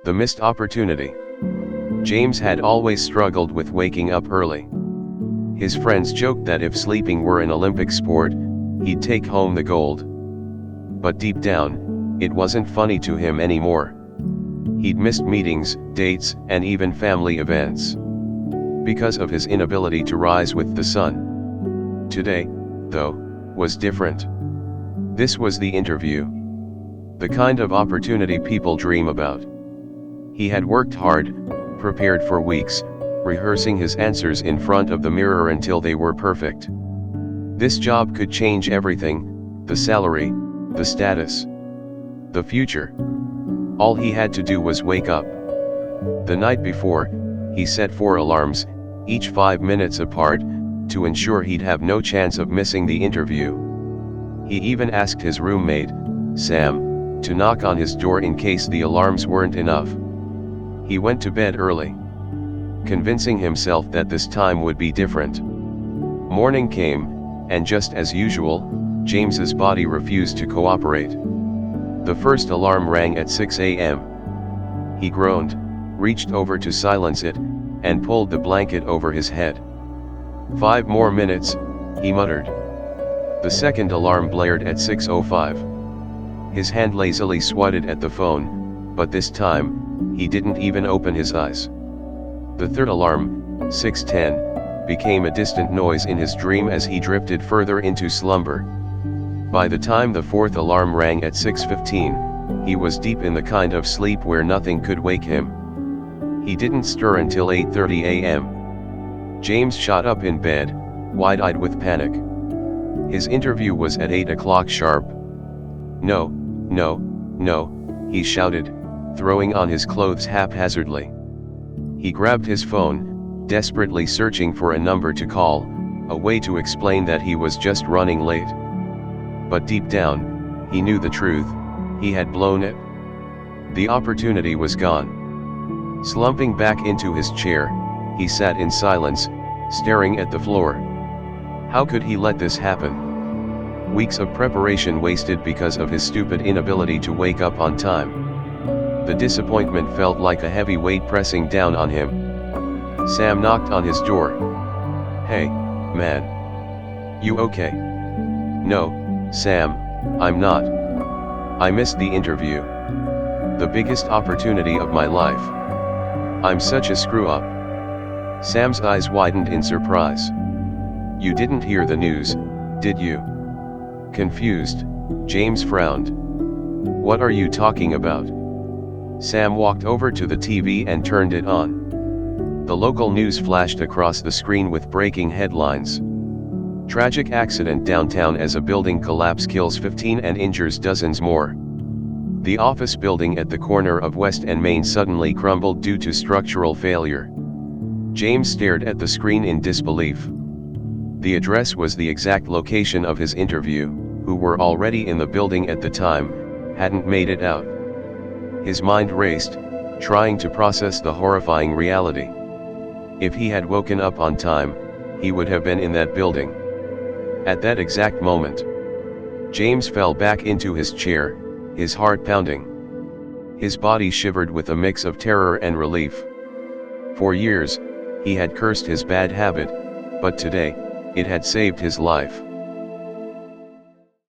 The missed opportunity. James had always struggled with waking up early. His friends joked that if sleeping were an Olympic sport, he'd take home the gold. But deep down, it wasn't funny to him anymore. He'd missed meetings, dates, and even family events because of his inability to rise with the sun. Today, though, was different. This was the interview. The kind of opportunity people dream about. He had worked hard, prepared for weeks, rehearsing his answers in front of the mirror until they were perfect. This job could change everything: the salary, the status, the future. All he had to do was wake up. The night before, he set 4 alarms, each 5 minutes apart, to ensure he'd have no chance of missing the interview. He even asked his roommate, Sam, to knock on his door in case the alarms weren't enough. He went to bed early, convincing himself that this time would be different. Morning came, and just as usual, James's body refused to cooperate. The first alarm rang at 6 a.m. He groaned, reached over to silence it, and pulled the blanket over his head. 5 more minutes, he muttered. The second alarm blared at 6:05. His hand lazily swatted at the phone, but this time, he didn't even open his eyes. The third alarm, 6:10, became a distant noise in his dream as he drifted further into slumber. By the time the fourth alarm rang at 6:15, he was deep in the kind of sleep where nothing could wake him. He didn't stir until 8:30 a.m. James shot up in bed, wide-eyed with panic. His interview was at 8 o'clock sharp. No, no, no, he shouted, throwing on his clothes haphazardly. He grabbed his phone, desperately searching for a number to call, a way to explain that he was just running late. But deep down, he knew the truth: he had blown it. The opportunity was gone. Slumping back into his chair, he sat in silence, staring at the floor. How could he let this happen? Weeks of preparation wasted because of his stupid inability to wake up on time. The disappointment felt like a heavy weight pressing down on him. Sam knocked on his door. Hey, man. You okay? No, Sam, I'm not. I missed the interview. The biggest opportunity of my life. I'm such a screw-up. Sam's eyes widened in surprise. You didn't hear the news, did you? Confused, James frowned. What are you talking about? Sam walked over to the TV and turned it on. The local news flashed across the screen with breaking headlines. Tragic accident downtown as a building collapse kills 15 and injures dozens more. The office building at the corner of West and Main suddenly crumbled due to structural failure. James stared at the screen in disbelief. The address was the exact location of his interview. Who were already in the building at the time, hadn't made it out. His mind raced, trying to process the horrifying reality. If he had woken up on time, he would have been in that building. At that exact moment, James fell back into his chair, his heart pounding. His body shivered with a mix of terror and relief. For years, he had cursed his bad habit, but today, it had saved his life.